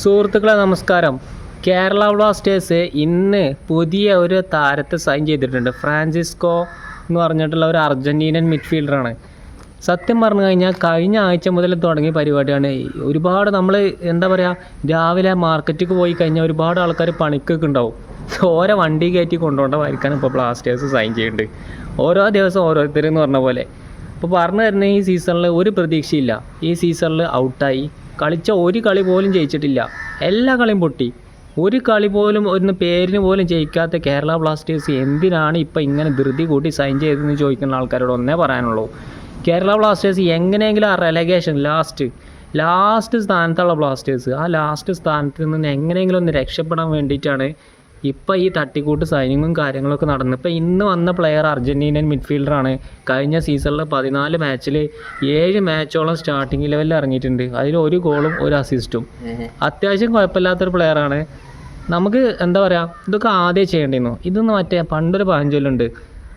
സുഹൃത്തുക്കളെ നമസ്കാരം. കേരള ബ്ലാസ്റ്റേഴ്സ് ഇന്ന് പുതിയ ഒരു താരത്തെ സൈൻ ചെയ്തിട്ടുണ്ട്. ഫ്രാൻസിസ്കോ എന്ന് പറഞ്ഞിട്ടുള്ള ഒരു അർജൻറ്റീനൻ മിഡ്ഫീൽഡറാണ്. സത്യം പറഞ്ഞു കഴിഞ്ഞാൽ കഴിഞ്ഞ ആഴ്ച മുതൽ തുടങ്ങിയ പരിപാടിയാണ്. ഒരുപാട് നമ്മൾ എന്താ പറയുക, രാവിലെ മാർക്കറ്റിലേക്ക് പോയി കഴിഞ്ഞാൽ ഒരുപാട് ആൾക്കാർ പണിക്കൊക്കെ ഉണ്ടാവും. ഓരോ വണ്ടി കയറ്റി കൊണ്ടുപോകേണ്ടതായിരിക്കാണ് ഇപ്പോൾ ബ്ലാസ്റ്റേഴ്സ് സൈൻ ചെയ്യുന്നുണ്ട്. ഓരോ ദിവസം ഓരോരുത്തരെന്ന് പറഞ്ഞ പോലെ. ഇപ്പോൾ പറഞ്ഞു തരുന്ന ഈ സീസണിൽ ഒരു പ്രതീക്ഷയില്ല. ഈ സീസണിൽ ഔട്ടായി. കളിച്ച ഒരു കളി പോലും ജയിച്ചിട്ടില്ല. എല്ലാ കളിയും പൊട്ടി. ഒരു കളി പോലും ഒന്ന് പേരിന് പോലും ജയിക്കാത്ത കേരള ബ്ലാസ്റ്റേഴ്സ് എന്തിനാണ് ഇപ്പം ഇങ്ങനെ ധൃതി കൂട്ടി സൈൻ ചെയ്തതെന്ന് ചോദിക്കുന്ന ആൾക്കാരോട് ഒന്നേ പറയാനുള്ളൂ. കേരള ബ്ലാസ്റ്റേഴ്സ് എങ്ങനെയെങ്കിലും ആ റെലഗേഷൻ ലാസ്റ്റ് സ്ഥാനത്തുള്ള ബ്ലാസ്റ്റേഴ്സ് ആ ലാസ്റ്റ് സ്ഥാനത്ത് നിന്ന് എങ്ങനെയെങ്കിലും ഒന്ന് രക്ഷപ്പെടാൻ വേണ്ടിയിട്ടാണ് ഇപ്പോൾ ഈ തട്ടിക്കൂട്ട് സൈനിങ്ങും കാര്യങ്ങളൊക്കെ നടന്നു. ഇപ്പോൾ ഇന്ന് വന്ന പ്ലെയർ അർജൻറ്റീനൻ മിഡ്ഫീൽഡറാണ്. കഴിഞ്ഞ സീസണിൽ 14 മാച്ചിൽ 7 മാച്ചോളം സ്റ്റാർട്ടിംഗ് ലെവലിൽ ഇറങ്ങിയിട്ടുണ്ട്. അതിൽ ഒരു ഗോളും ഒരു അസിസ്റ്റും. അത്യാവശ്യം കുഴപ്പമില്ലാത്തൊരു പ്ലെയറാണ്. നമുക്ക് എന്താ പറയുക, ഇതൊക്കെ ആദ്യം ചെയ്യേണ്ടിയിരുന്നു. ഇതൊന്ന് മറ്റേ പണ്ടൊരു പഴഞ്ചൊല്ലുണ്ട്,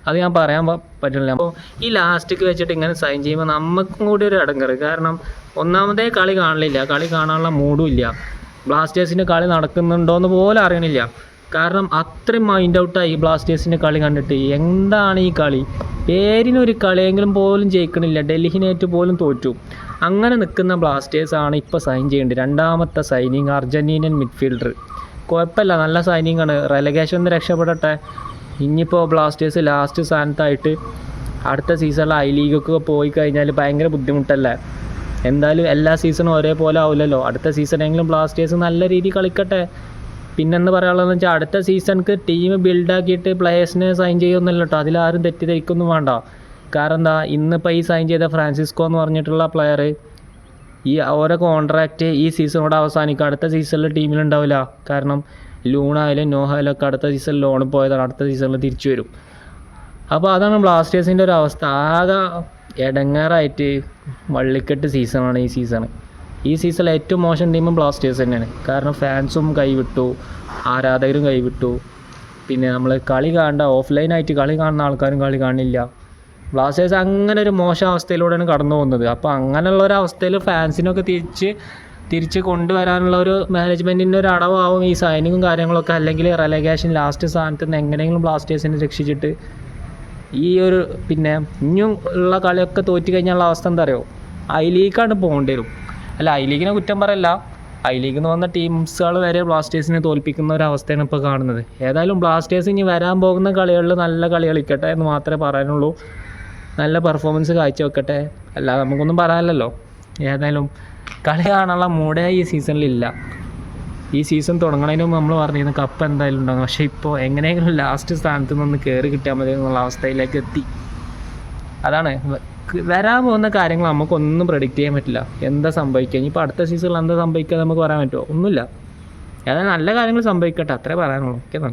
അത് ഞാൻ പറയാൻ പറ്റില്ല. അപ്പോൾ ഈ ലാസ്റ്റിക്ക് വെച്ചിട്ട് ഇങ്ങനെ സൈൻ ചെയ്യുമ്പോൾ നമുക്കും കൂടി ഒരു ഇടങ്ങറ്. കാരണം ഒന്നാമതേ കളി കാണില്ല, കളി കാണാനുള്ള മൂഡും ഇല്ല. ബ്ലാസ്റ്റേഴ്സിൻ്റെ കളി നടക്കുന്നുണ്ടോയെന്ന് പോലും അറിയണില്ല. കാരണം അത്രയും മൈൻഡ് ഔട്ടായി ബ്ലാസ്റ്റേഴ്സിൻ്റെ കളി കണ്ടിട്ട്. എന്താണ് ഈ കളി? പേരിനൊരു കളിയെങ്കിലും പോലും ജയിക്കണില്ല. ഡൽഹിനേറ്റ് പോലും തോറ്റു. അങ്ങനെ നിൽക്കുന്ന ബ്ലാസ്റ്റേഴ്സാണ് ഇപ്പോൾ സൈൻ ചെയ്യേണ്ടത്. രണ്ടാമത്തെ സൈനിങ് അർജൻറ്റീനൻ മിഡ്ഫീൽഡർ. കുഴപ്പമില്ല, നല്ല സൈനിങ്ങാണ്. റെലഗേഷൻ ഒന്ന് രക്ഷപ്പെടട്ടെ. ഇനിയിപ്പോൾ ബ്ലാസ്റ്റേഴ്സ് ലാസ്റ്റ് സ്ഥാനത്തായിട്ട് അടുത്ത സീസണിൽ ഐ ലീഗൊക്കെ പോയി കഴിഞ്ഞാൽ ഭയങ്കര ബുദ്ധിമുട്ടല്ലേ. എന്തായാലും എല്ലാ സീസണും ഒരേപോലെ ആവില്ലല്ലോ. അടുത്ത സീസണെങ്കിലും ബ്ലാസ്റ്റേഴ്സ് നല്ല രീതിയിൽ കളിക്കട്ടെ. പിന്നെന്ന് പറയാനുള്ളതെന്ന് വെച്ചാൽ അടുത്ത സീസണിക്ക് ടീം ബിൽഡാക്കിയിട്ട് പ്ലെയേഴ്സിനെ സൈൻ ചെയ്യുമെന്നല്ല കേട്ടോ. അതിലാരും തെറ്റിദ്ധരിക്കൊന്നും വേണ്ട. കാരണം എന്താ, ഇന്നിപ്പോൾ ഈ സൈൻ ചെയ്ത ഫ്രാൻസിസ്കോ എന്ന് പറഞ്ഞിട്ടുള്ള പ്ലെയർ ഈ ഓരോ കോൺട്രാക്റ്റ് ഈ സീസണോട് അവസാനിക്കും. അടുത്ത സീസണിൽ ടീമിലുണ്ടാവില്ല. കാരണം ലൂണായാലും നോഹായാലും ഒക്കെ അടുത്ത സീസണിൽ ലോണിൽ പോയതാണ്. അടുത്ത സീസണിൽ തിരിച്ചു വരും. അപ്പോൾ അതാണ് ബ്ലാസ്റ്റേഴ്സിൻ്റെ ഒരു അവസ്ഥ. ആകെ ഇടങ്ങേറായിട്ട് വള്ളിക്കെട്ട് സീസണാണ് ഈ സീസണ്. ഈ സീസണിൽ ഏറ്റവും മോശം ടീമും ബ്ലാസ്റ്റേഴ്സ് തന്നെയാണ്. കാരണം ഫാൻസും കൈവിട്ടു, ആരാധകരും കൈവിട്ടു. പിന്നെ നമ്മൾ കളി കാണേണ്ട ഓഫ്ലൈനായിട്ട് കളി കാണുന്ന ആൾക്കാരും കളി കാണില്ല. ബ്ലാസ്റ്റേഴ്സ് അങ്ങനെ ഒരു മോശം അവസ്ഥയിലൂടെയാണ് കടന്നു പോകുന്നത്. അപ്പോൾ അങ്ങനെയുള്ളൊരവസ്ഥയിൽ ഫാൻസിനൊക്കെ തിരിച്ച് കൊണ്ടുവരാനുള്ള ഒരു മാനേജ്മെൻറ്റിൻ്റെ ഒരു അടവാകും ഈ സൈനിങ്ങും കാര്യങ്ങളൊക്കെ. അല്ലെങ്കിൽ റെലഗേഷൻ ലാസ്റ്റ് സ്ഥാനത്ത് നിന്ന് എങ്ങനെയെങ്കിലും ബ്ലാസ്റ്റേഴ്സിനെ രക്ഷിച്ചിട്ട് ഈ ഒരു പിന്നെ ഇനിയും ഉള്ള കളിയൊക്കെ തോറ്റു കഴിഞ്ഞുള്ള അവസ്ഥ എന്താ അറിയോ, ഐ ലീഗാണ് പോകേണ്ടി വരും. അല്ല, ഐ ലീഗിനെ കുറ്റം പറയല്ല. ഐ ലീഗിൽ നിന്ന് വന്ന ടീംസുകൾ വരെ ബ്ലാസ്റ്റേഴ്സിനെ തോൽപ്പിക്കുന്ന ഒരു അവസ്ഥയാണ് ഇപ്പോൾ കാണുന്നത്. ഏതായാലും ബ്ലാസ്റ്റേഴ്സ് ഇനി വരാൻ പോകുന്ന കളികളിൽ നല്ല കളി കളിക്കട്ടെ എന്ന് മാത്രമേ പറയാനുള്ളൂ. നല്ല പെർഫോമൻസ് കാഴ്ചവെക്കട്ടെ. അല്ലാതെ നമുക്കൊന്നും പറയാനല്ലോ. ഏതായാലും കളി കാണാനുള്ള മൂഡേ ഈ സീസണിലില്ല. ഈ സീസൺ തുടങ്ങുന്നതിന് മുമ്പ് നമ്മൾ പറഞ്ഞിരുന്നു കപ്പ് എന്തായാലും ഉണ്ടാകും. പക്ഷേ ഇപ്പോൾ എങ്ങനെയെങ്കിലും ലാസ്റ്റ് സ്ഥാനത്ത് നിന്ന് കയറി കിട്ടിയാൽ മതി എന്നുള്ള അവസ്ഥയിലേക്ക് എത്തി. അതാണ് വരാൻ പോകുന്ന കാര്യങ്ങൾ നമുക്കൊന്നും പ്രെഡിക്റ്റ് ചെയ്യാൻ പറ്റില്ല. എന്താ സംഭവിക്കുക, ഇനിയിപ്പോൾ അടുത്ത സീസണിൽ എന്താ സംഭവിക്കുക നമുക്ക് പറയാൻ പറ്റുമോ? ഒന്നുമില്ല. ഏതായാലും നല്ല കാര്യങ്ങൾ സംഭവിക്കട്ടെ, അത്രേ പറയാനുള്ളൂ. ഓക്കെ.